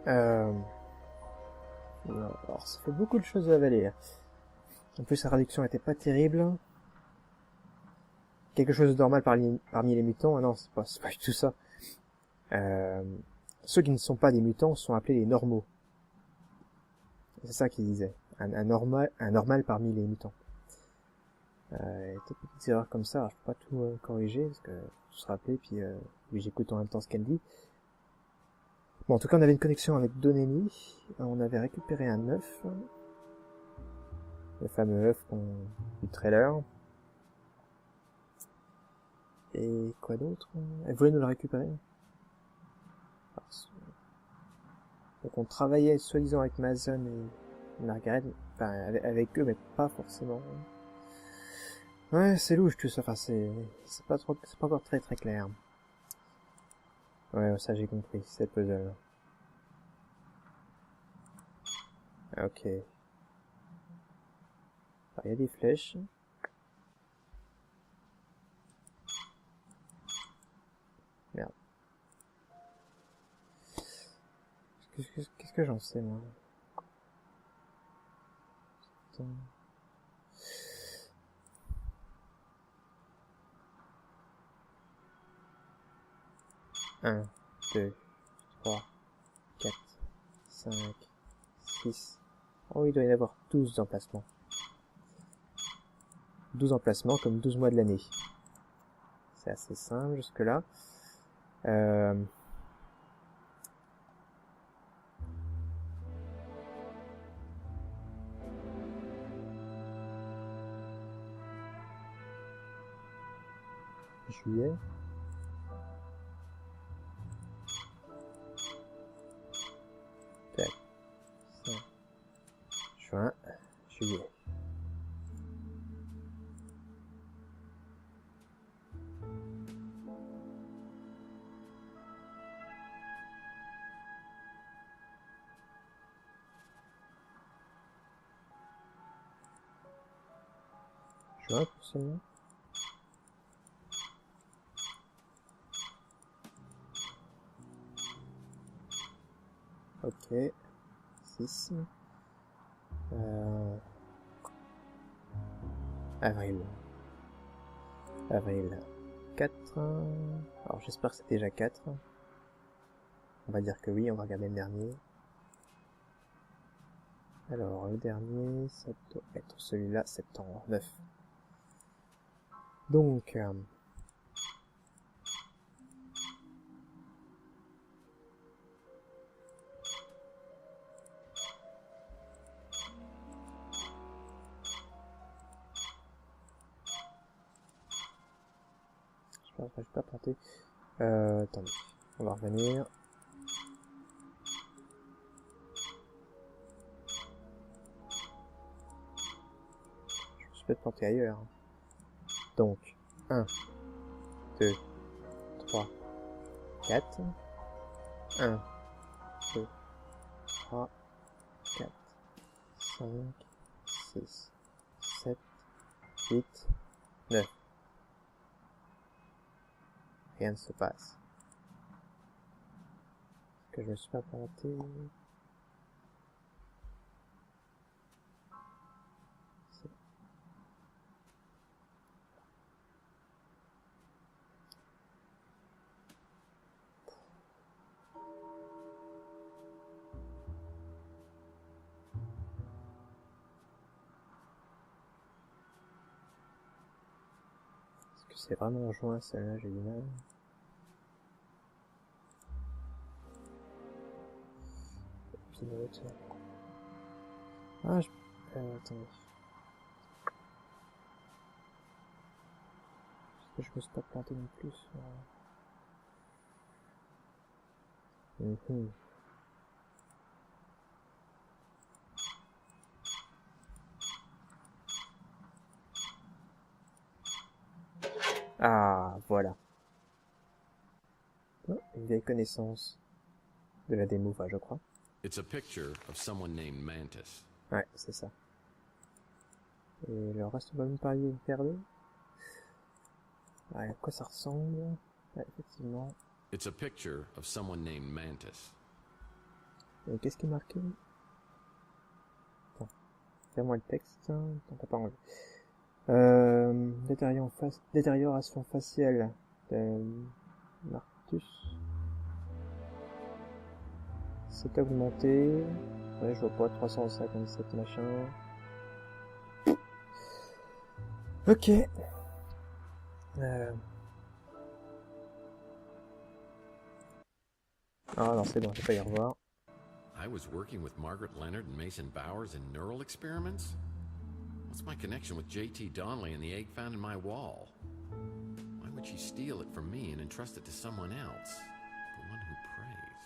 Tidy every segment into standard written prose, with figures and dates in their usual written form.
Alors, ça fait beaucoup de choses à avaler. En plus, la réduction n'était pas terrible. Quelque chose de normal parmi les mutants. Ah non, c'est pas du tout ça. Ceux qui ne sont pas des mutants sont appelés les normaux. C'est ça qu'il disait. Un normal parmi les mutants. Il y a des petites erreurs comme ça. Alors, je peux pas tout corriger parce que tout se rappeler, puis j'écoute en même temps ce qu'elle dit. Bon, en tout cas, on avait une connexion avec Donnelly. On avait récupéré un œuf. Le fameux œuf du trailer. Et quoi d'autre? Elle voulait nous le récupérer. Donc on travaillait soi-disant avec Mason et Margaret. Enfin, avec eux, mais pas forcément. Ouais, c'est louche tout ça. Enfin, c'est pas encore très très clair. Ouais, ça j'ai compris. C'est puzzle. Ok. Il y a des flèches. Merde. Qu'est-ce que j'en sais, moi? Attends. Un, 2, 3, 4, 5, 6. Oh, il doit y en avoir 12 emplacements. 12 emplacements comme 12 mois de l'année. C'est assez simple jusque-là. Juillet. Tac. Juin. Juillet. Juin pour seulement. Ok. 6. Avril. Avril. 4. Alors j'espère que c'est déjà 4. On va dire que oui, on va regarder le dernier. Alors le dernier, ça doit être celui-là, septembre 9. Donc... je vais pas planter. Attendez, on va revenir. Je me suis peut-être planté ailleurs. Donc, 1, 2, 3, 4. 1, 2, 3, 4, 5, 6, 7, 8, 9. Rien ne se passe. Est-ce que je me suis pas planté? Est-ce que c'est vraiment en juin celle-là? J'ai du mal. Pilote. Ah, attendez. Est-ce que je me suis pas planté non plus? Ah, voilà. Oh, une vieille connaissance de la démo, je crois. It's a picture of someone named Mantis. Ouais, c'est ça. Et le reste, on va me parler de perle. Ouais, à quoi ça ressemble? Ouais, effectivement. It's a picture of someone named Mantis. Et qu'est-ce qui est marqué? Attends, fais-moi le texte. Attends, t'as pas enlevé. Détérioration faciale de Martus. C'est augmenté. Ouais, je vois pas, 357 machin. Ok. Ah non, c'est bon, je vais pas y revoir. I was working with Margaret Leonard and Mason Bowers in neural experiments? What's my connection with J.T. Donnelly and the egg found in my wall? Why would she steal it from me and entrust it to someone else? The one who prays.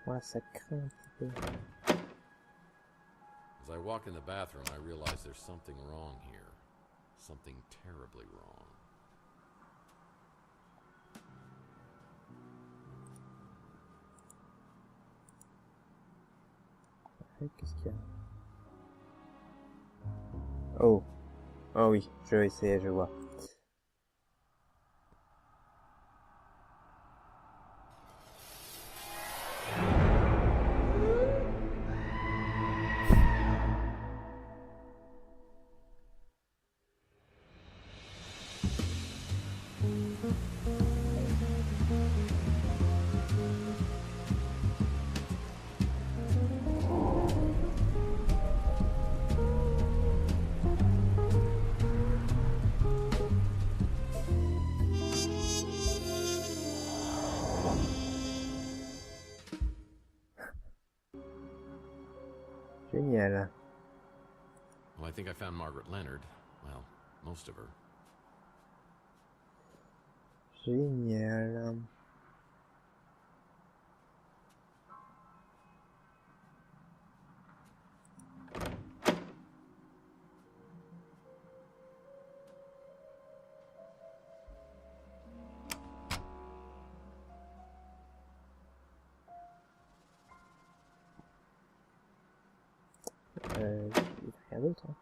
Ouais, ça craint un petit peu. As I walk in the bathroom, I realize there's something wrong here. Something terribly wrong. Qu'est-ce qu'il y a? Oh. Oh oui, je vais essayer, je vois. Génial. Well, I think I found Margaret Leonard. Well, most of her. Génial. Rien d'autre. Hein.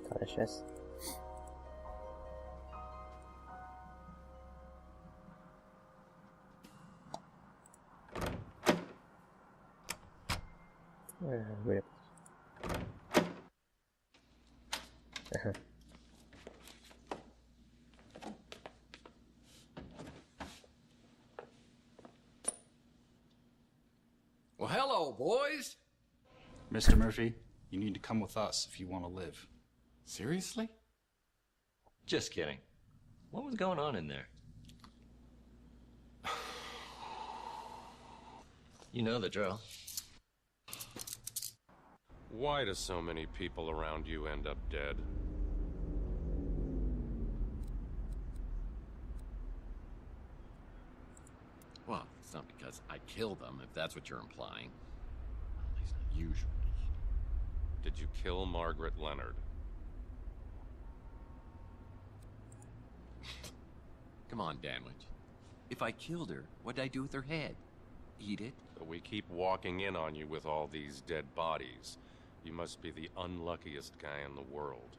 Faire la chasse. Voilà. Well, hello, boys. Mr. Murphy, you need to come with us if you want to live. Seriously? Just kidding. What was going on in there? You know the drill. Why do so many people around you end up dead? Well, it's not because I killed them, if that's what you're implying. At least not usually. Did you kill Margaret Leonard? Come on, Danwich. If I killed her, what'd I do with her head? Eat it? But we keep walking in on you with all these dead bodies. You must be the unluckiest guy in the world.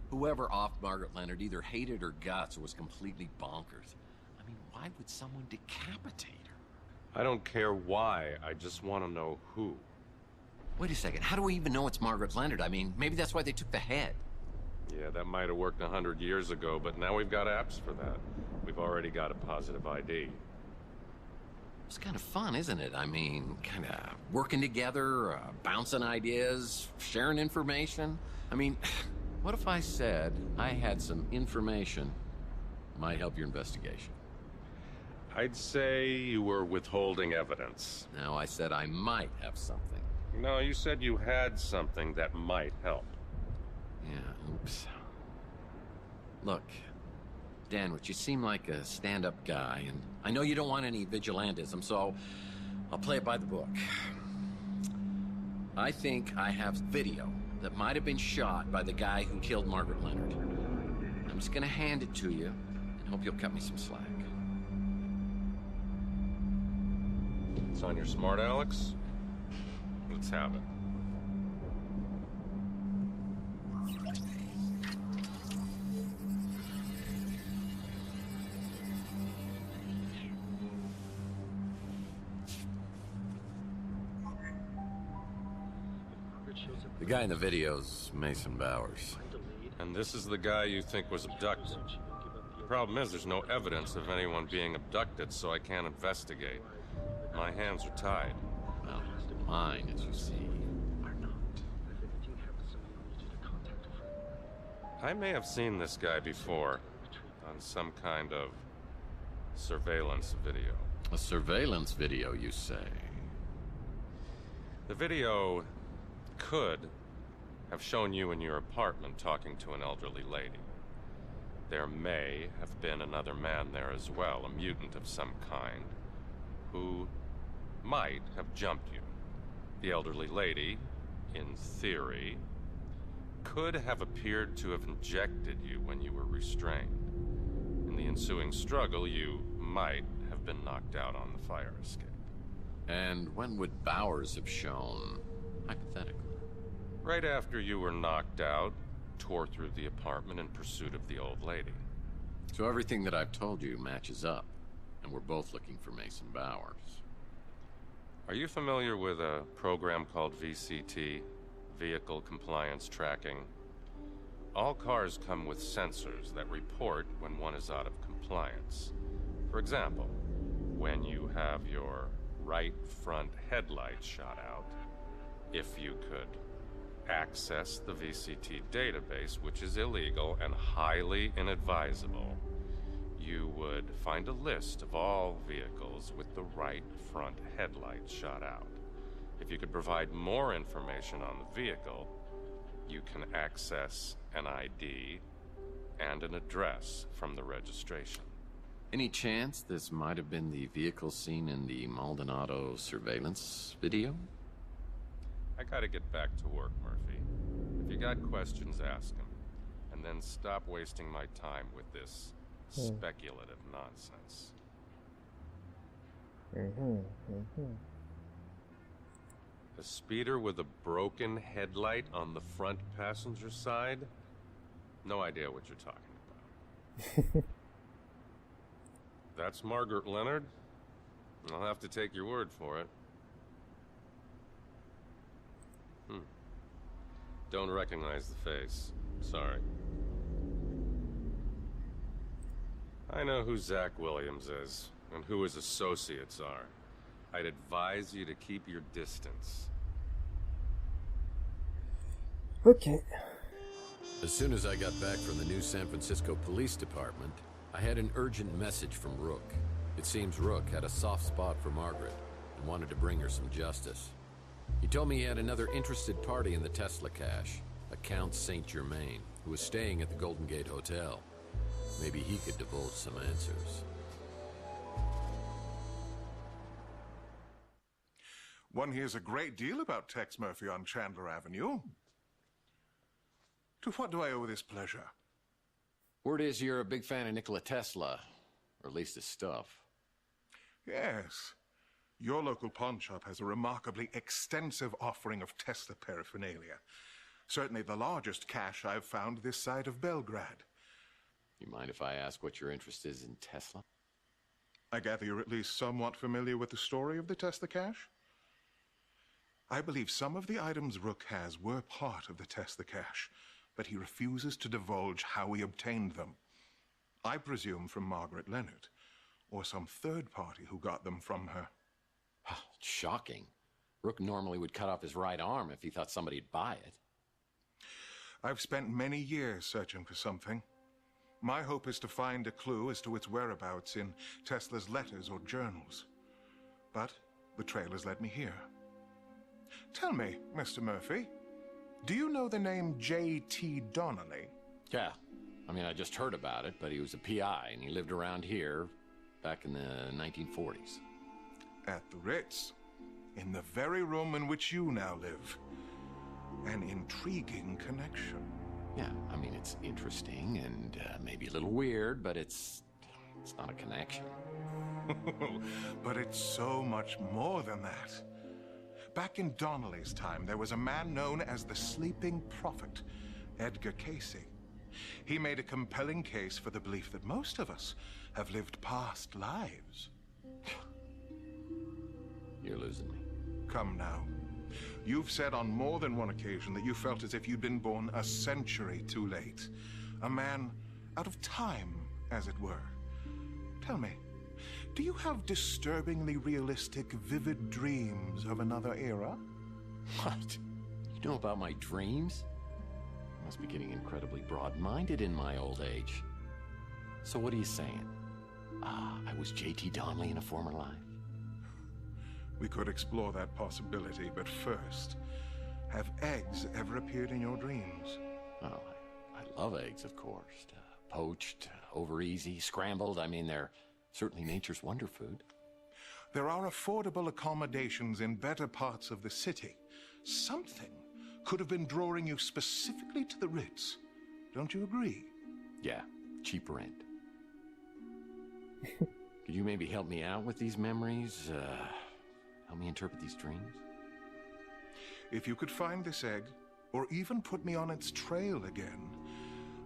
Whoever offed Margaret Leonard either hated her guts or was completely bonkers. I mean, why would someone decapitate her? I don't care why, I just want to know who. Wait a second, how do we even know it's Margaret Leonard? I mean, maybe that's why they took the head. Yeah, that might have worked 100 years ago, but now we've got apps for that. We've already got a positive ID. It's kind of fun, isn't it? I mean, kind of working together, bouncing ideas, sharing information. I mean, what if I said I had some information that might help your investigation? I'd say you were withholding evidence. No, I said I might have something. No, you said you had something that might help. Yeah, oops. Look, Danwich, you seem like a stand-up guy, and I know you don't want any vigilantism, so I'll play it by the book. I think I have video that might have been shot by the guy who killed Margaret Leonard. I'm just gonna hand it to you and hope you'll cut me some slack. It's on your smart, Alex? Let's have it. The guy in the video's Mason Bowers. And this is the guy you think was abducted. The problem is there's no evidence of anyone being abducted, so I can't investigate. My hands are tied. Well, mine, as you see, are not. I may have seen this guy before on some kind of surveillance video. A surveillance video, you say? The video could have shown you in your apartment talking to an elderly lady. There may have been another man there as well, a mutant of some kind, who might have jumped you. The elderly lady, in theory, could have appeared to have injected you when you were restrained. In the ensuing struggle, you might have been knocked out on the fire escape. And when would Bowers have shown, hypothetically? Right after you were knocked out, tore through the apartment in pursuit of the old lady. So everything that I've told you matches up, and we're both looking for Mason Bowers. Are you familiar with a program called VCT, Vehicle Compliance Tracking? All cars come with sensors that report when one is out of compliance. For example, when you have your right front headlight shot out, if you could access the VCT database, which is illegal and highly inadvisable, you would find a list of all vehicles with the right front headlight shot out. If you could provide more information on the vehicle, you can access an ID and an address from the registration. Any chance this might have been the vehicle seen in the Maldonado surveillance video? I gotta get back to work, Murphy. If you got questions, ask them. And then stop wasting my time with this speculative nonsense. A speeder with a broken headlight on the front passenger side? No idea what you're talking about. That's Margaret Leonard? I'll have to take your word for it. Don't recognize the face. Sorry. I know who Zach Williams is, and who his associates are. I'd advise you to keep your distance. Okay. As soon as I got back from the new San Francisco Police Department, I had an urgent message from Rook. It seems Rook had a soft spot for Margaret and wanted to bring her some justice. He told me he had another interested party in the Tesla cache, a Count Saint Germain, who was staying at the Golden Gate Hotel. Maybe he could divulge some answers. One hears a great deal about Tex Murphy on Chandler Avenue. To what do I owe this pleasure? Word is you're a big fan of Nikola Tesla, or at least his stuff. Yes. Your local pawn shop has a remarkably extensive offering of Tesla paraphernalia. Certainly the largest cache I've found this side of Belgrade. You mind if I ask what your interest is in Tesla? I gather you're at least somewhat familiar with the story of the Tesla cache? I believe some of the items Rook has were part of the Tesla cache, but he refuses to divulge how he obtained them. I presume from Margaret Leonard, or some third party who got them from her. Shocking. Rook normally would cut off his right arm if he thought somebody'd buy it. I've spent many years searching for something. My hope is to find a clue as to its whereabouts in Tesla's letters or journals. But the trail has led me here. Tell me, Mr. Murphy, do you know the name J.T. Donnelly? Yeah. I mean, I just heard about it, but he was a PI, and he lived around here back in the 1940s. At the Ritz, in the very room in which you now live. An intriguing connection. Yeah, I mean, it's interesting and maybe a little weird, but it's not a connection. But it's so much more than that. Back in Donnelly's time, there was a man known as the Sleeping Prophet, Edgar Casey. He made a compelling case for the belief that most of us have lived past lives. You're losing me. Come now. You've said on more than one occasion that you felt as if you'd been born a century too late. A man out of time, as it were. Tell me, do you have disturbingly realistic, vivid dreams of another era? What? You know about my dreams? I must be getting incredibly broad-minded in my old age. So what are you saying? I was J.T. Donnelly in a former life? We could explore that possibility, but first, have eggs ever appeared in your dreams? Oh, I love eggs, of course. Poached, over easy, scrambled. I mean, they're certainly nature's wonder food. There are affordable accommodations in better parts of the city. Something could have been drawing you specifically to the Ritz. Don't you agree? Yeah, cheap rent. Could you maybe help me out with these memories? Help me interpret these dreams? If you could find this egg, or even put me on its trail again,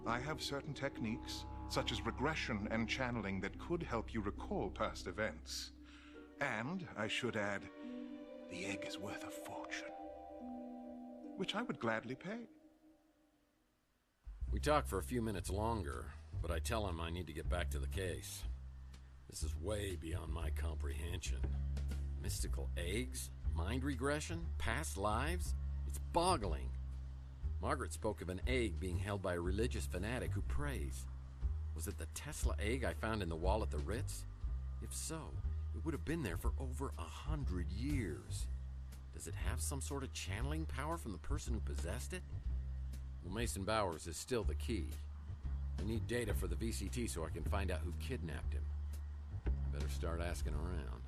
I have certain techniques, such as regression and channeling, that could help you recall past events. And, I should add, the egg is worth a fortune, which I would gladly pay. We talk for a few minutes longer, but I tell him I need to get back to the case. This is way beyond my comprehension. Mystical eggs? Mind regression? Past lives? It's boggling. Margaret spoke of an egg being held by a religious fanatic who prays. Was it the Tesla egg I found in the wall at the Ritz? If so, it would have been there for over 100 years. Does it have some sort of channeling power from the person who possessed it? Well, Mason Bowers is still the key. I need data for the VCT so I can find out who kidnapped him. I better start asking around.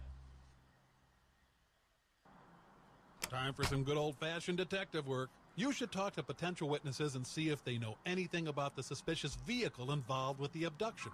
Time for some good old-fashioned detective work. You should talk to potential witnesses and see if they know anything about the suspicious vehicle involved with the abduction.